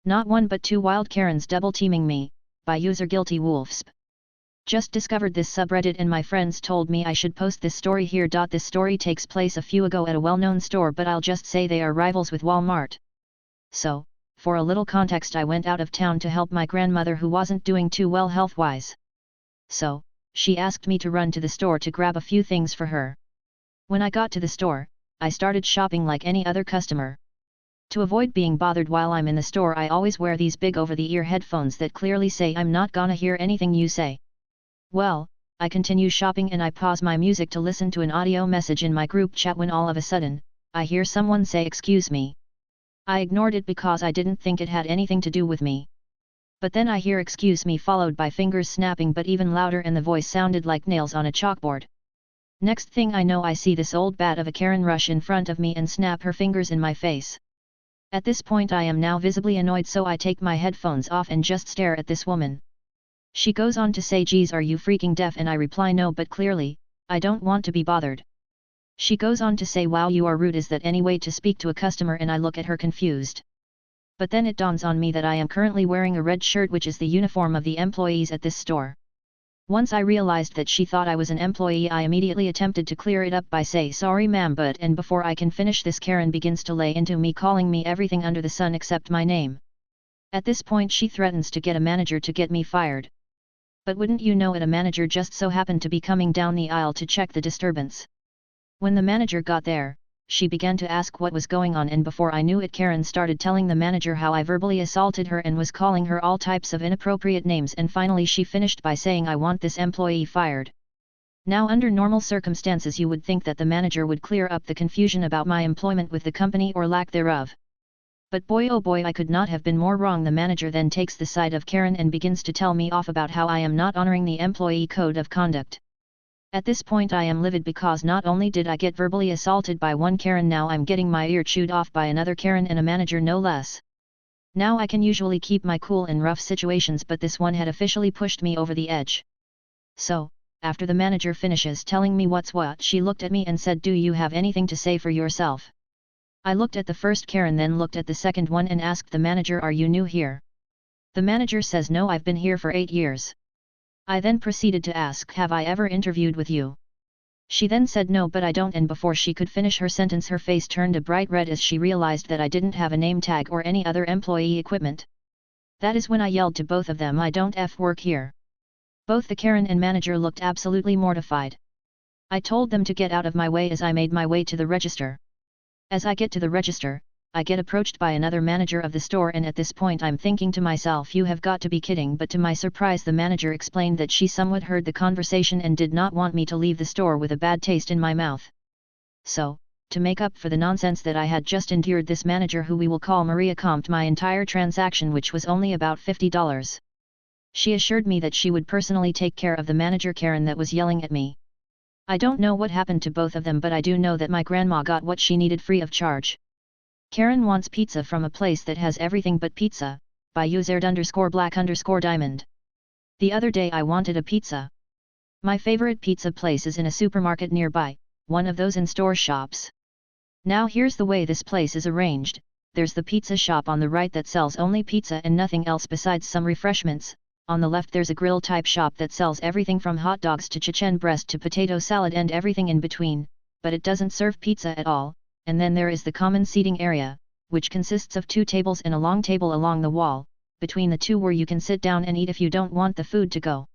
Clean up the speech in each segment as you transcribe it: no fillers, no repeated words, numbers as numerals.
Not one but two wild Karens double teaming me, by user Guilty Wolfsp. Just discovered this subreddit and my friends told me I should post this story here. This story takes place a few ago at a well-known store, but I'll just say they are rivals with Walmart. So, for a little context, I went out of town to help my grandmother who wasn't doing too well health-wise. So, she asked me to run to the store to grab a few things for her. When I got to the store, I started shopping like any other customer. To avoid being bothered while I'm in the store, I always wear these big over-the-ear headphones that clearly say I'm not gonna hear anything you say. Well, I continue shopping and I pause my music to listen to an audio message in my group chat when all of a sudden, I hear someone say "excuse me." I ignored it because I didn't think it had anything to do with me. But then I hear "excuse me" followed by fingers snapping, but even louder, and the voice sounded like nails on a chalkboard. Next thing I know, I see this old bat of a Karen rush in front of me and snap her fingers in my face. At this point I am now visibly annoyed, so I take my headphones off and just stare at this woman. She goes on to say, "Geez, are you freaking deaf?" And I reply, "No, but clearly, I don't want to be bothered." She goes on to say, "Wow, you are rude. Is that any way to speak to a customer?" And I look at her confused. But then it dawns on me that I am currently wearing a red shirt, which is the uniform of the employees at this store. Once I realized that she thought I was an employee, I immediately attempted to clear it up by say, "Sorry ma'am, but," and before I can finish, this Karen begins to lay into me, calling me everything under the sun except my name. At this point she threatens to get a manager to get me fired. But wouldn't you know it, a manager just so happened to be coming down the aisle to check the disturbance. When the manager got there, she began to ask what was going on, and before I knew it, Karen started telling the manager how I verbally assaulted her and was calling her all types of inappropriate names, and finally she finished by saying, "I want this employee fired." Now, under normal circumstances you would think that the manager would clear up the confusion about my employment with the company or lack thereof. But boy oh boy, I could not have been more wrong. The manager then takes the side of Karen and begins to tell me off about how I am not honoring the employee code of conduct. At this point I am livid, because not only did I get verbally assaulted by one Karen, now I'm getting my ear chewed off by another Karen, and a manager no less. Now I can usually keep my cool in rough situations, but this one had officially pushed me over the edge. So, after the manager finishes telling me what's what, she looked at me and said, "Do you have anything to say for yourself?" I looked at the first Karen, then looked at the second one and asked the manager, "Are you new here?" The manager says, "No, I've been here for 8 years." I then proceeded to ask, "Have I ever interviewed with you?" She then said, "No, but I don't," and before she could finish her sentence her face turned a bright red as she realized that I didn't have a name tag or any other employee equipment. That is when I yelled to both of them, "I don't work here." Both the Karen and manager looked absolutely mortified. I told them to get out of my way as I made my way to the register. As I get to the register, I get approached by another manager of the store, and at this point I'm thinking to myself, "You have got to be kidding," but to my surprise the manager explained that she somewhat heard the conversation and did not want me to leave the store with a bad taste in my mouth. So, to make up for the nonsense that I had just endured, this manager, who we will call Maria, comped my entire transaction, which was only about $50. She assured me that she would personally take care of the manager Karen that was yelling at me. I don't know what happened to both of them, but I do know that my grandma got what she needed free of charge. Karen wants pizza from a place that has everything but pizza, by user_black_diamond. The other day I wanted a pizza. My favorite pizza place is in a supermarket nearby, one of those in-store shops. Now here's the way this place is arranged: there's the pizza shop on the right that sells only pizza and nothing else besides some refreshments. On the left there's a grill type shop that sells everything from hot dogs to chicken breast to potato salad and everything in between, but it doesn't serve pizza at all. And then there is the common seating area, which consists of 2 tables and a long table along the wall, between the two, where you can sit down and eat if you don't want the food to go.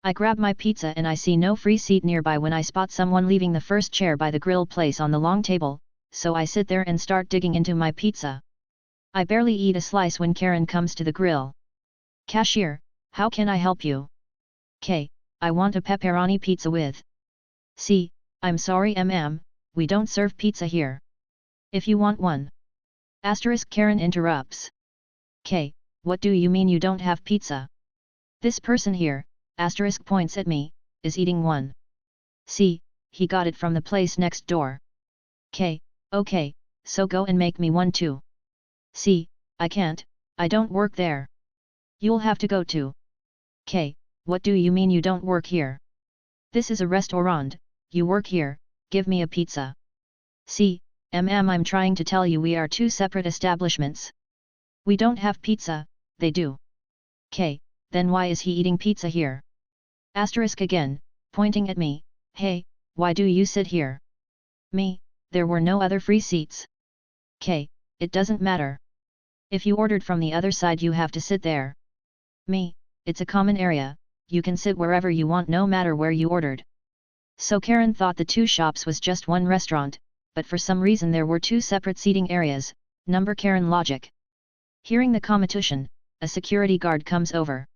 I grab my pizza and I see no free seat nearby when I spot someone leaving the first chair by the grill place on the long table, so I sit there and start digging into my pizza. I barely eat a slice when Karen comes to the grill. "Cashier, how can I help you?" "K, I want a pepperoni pizza with." "C, I'm sorry ma'am, we don't serve pizza here. If you want one." Karen interrupts. "K, what do you mean you don't have pizza? This person here," points at me, "is eating one." "C, he got it from the place next door." "K, okay, so go and make me one too." "C, I can't, I don't work there." "You'll have to go to." "K, what do you mean you don't work here? This is a restaurant, you work here, give me a pizza." "C, I'm trying to tell you we are 2 separate establishments." We don't have pizza, they do. K, then why is he eating pizza here? Asterisk again, pointing at me, hey, why do you sit here? Me, there were no other free seats. K, it doesn't matter. If you ordered from the other side you have to sit there. Me, it's a common area, you can sit wherever you want no matter where you ordered. So Karen thought the two shops was just one restaurant, but for some reason there were two separate seating areas, number Karen logic. Hearing the competition, a security guard comes over.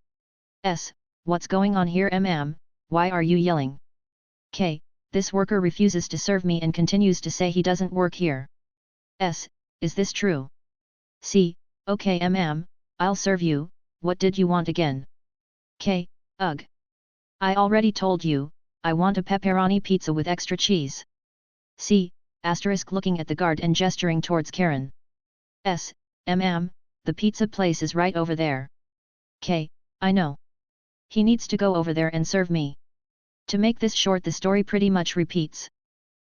S, what's going on here ma'am, why are you yelling? K, this worker refuses to serve me and continues to say he doesn't work here. S, is this true? C, okay ma'am, I'll serve you, what did you want again? K, ugh. I already told you, I want a pepperoni pizza with extra cheese. C, asterisk looking at the guard and gesturing towards Karen. S, ma'am, the pizza place is right over there. K, I know. He needs to go over there and serve me. To make this short, the story pretty much repeats.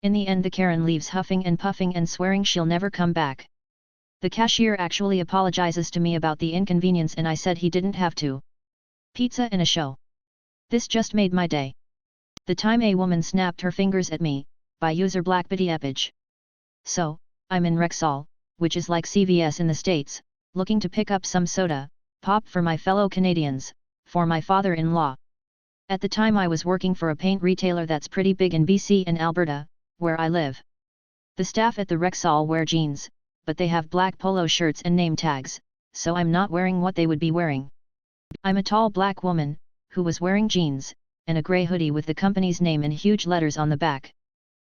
In the end the Karen leaves huffing and puffing and swearing she'll never come back. The cashier actually apologizes to me about the inconvenience and I said he didn't have to. Pizza and a show. This just made my day. The time a woman snapped her fingers at me, by user BlackBittyEpage. So, I'm in Rexall, which is like CVS in the States, looking to pick up some soda, pop for my fellow Canadians, for my father-in-law. At the time I was working for a paint retailer that's pretty big in BC and Alberta, where I live. The staff at the Rexall wear jeans, but they have black polo shirts and name tags, so I'm not wearing what they would be wearing. I'm a tall black woman, who was wearing jeans, and a grey hoodie with the company's name in huge letters on the back.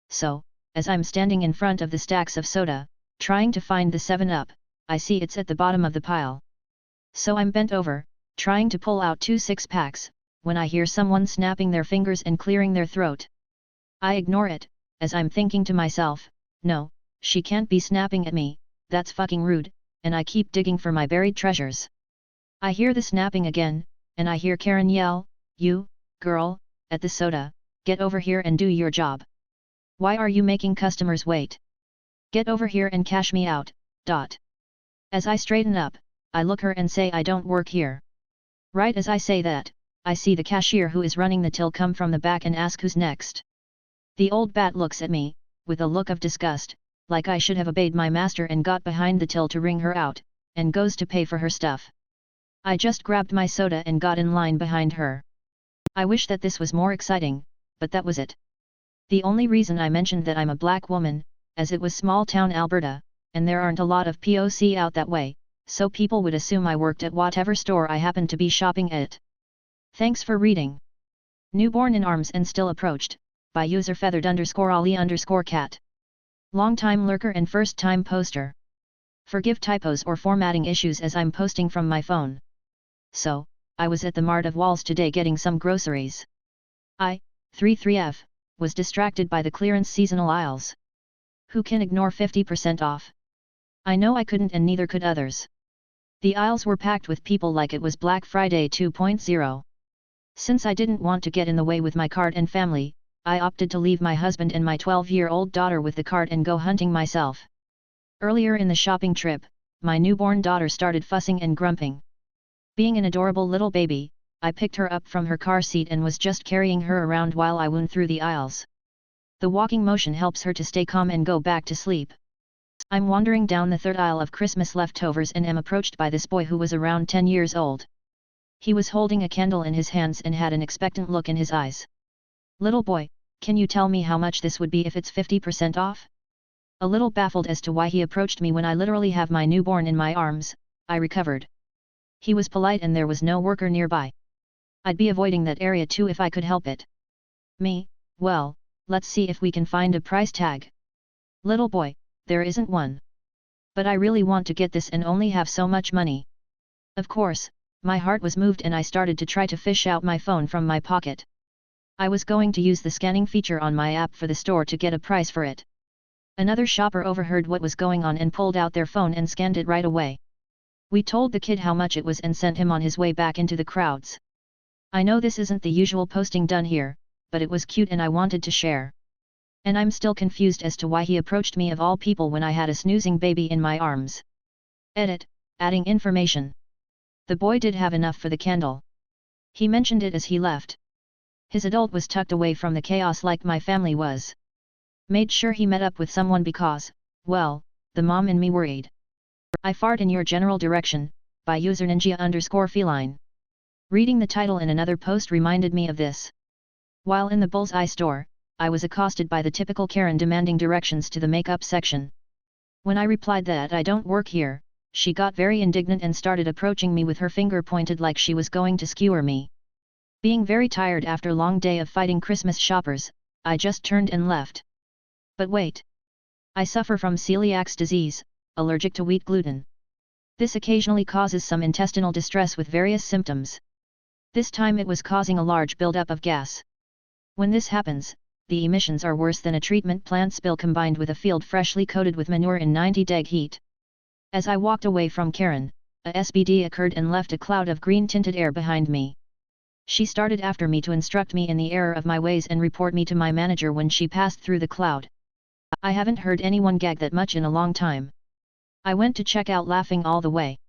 So, as I'm standing in front of the stacks of soda, trying to find the 7-Up, I see it's at the bottom of the pile. So I'm bent over, trying to pull out 2 6-packs, when I hear someone snapping their fingers and clearing their throat. I ignore it, as I'm thinking to myself, no, she can't be snapping at me, that's fucking rude, and I keep digging for my buried treasures. I hear the snapping again, and I hear Karen yell, you, girl, at the soda, get over here and do your job. Why are you making customers wait? Get over here and cash me out, dot. As I straighten up, I look her and say I don't work here. Right as I say that, I see the cashier who is running the till come from the back and ask who's next. The old bat looks at me, with a look of disgust, like I should have obeyed my master and got behind the till to ring her out, and goes to pay for her stuff. I just grabbed my soda and got in line behind her. I wish that this was more exciting, but that was it. The only reason I mentioned that I'm a black woman, as it was small town Alberta, and there aren't a lot of POC out that way, so people would assume I worked at whatever store I happened to be shopping at. Thanks for reading. Newborn in arms and still approached, by user feathered_ollie_cat. Long-time lurker and first-time poster. Forgive typos or formatting issues as I'm posting from my phone. So, I was at the Mart of Walls today getting some groceries. I, 33F, was distracted by the clearance seasonal aisles. Who can ignore 50% off? I know I couldn't and neither could others. The aisles were packed with people like it was Black Friday 2.0. Since I didn't want to get in the way with my cart and family, I opted to leave my husband and my 12-year-old daughter with the cart and go hunting myself. Earlier in the shopping trip, my newborn daughter started fussing and grumping. Being an adorable little baby, I picked her up from her car seat and was just carrying her around while I wound through the aisles. The walking motion helps her to stay calm and go back to sleep. I'm wandering down the third aisle of Christmas leftovers and am approached by this boy who was around 10 years old. He was holding a candle in his hands and had an expectant look in his eyes. Little boy, can you tell me how much this would be if it's 50% off? A little baffled as to why he approached me when I literally have my newborn in my arms, I recovered. He was polite and there was no worker nearby. I'd be avoiding that area too if I could help it. Me, well, let's see if we can find a price tag. Little boy, there isn't one. But I really want to get this and only have so much money. Of course, my heart was moved and I started to try to fish out my phone from my pocket. I was going to use the scanning feature on my app for the store to get a price for it. Another shopper overheard what was going on and pulled out their phone and scanned it right away. We told the kid how much it was and sent him on his way back into the crowds. I know this isn't the usual posting done here, but it was cute and I wanted to share. And I'm still confused as to why he approached me of all people when I had a snoozing baby in my arms. Edit, adding information. The boy did have enough for the candle. He mentioned it as he left. His adult was tucked away from the chaos like my family was. Made sure he met up with someone because, well, the mom and me worried. I fart in your general direction, by user ninja_feline. Reading the title in another post reminded me of this. While in the Bullseye store, I was accosted by the typical Karen demanding directions to the makeup section. When I replied that I don't work here, she got very indignant and started approaching me with her finger pointed like she was going to skewer me. Being very tired after a long day of fighting Christmas shoppers, I just turned and left. But wait. I suffer from celiac disease, allergic to wheat gluten. This occasionally causes some intestinal distress with various symptoms. This time it was causing a large buildup of gas. When this happens, the emissions are worse than a treatment plant spill combined with a field freshly coated with manure in 90-deg heat. As I walked away from Karen, a SBD occurred and left a cloud of green-tinted air behind me. She started after me to instruct me in the error of my ways and report me to my manager when she passed through the cloud. I haven't heard anyone gag that much in a long time. I went to check out laughing all the way.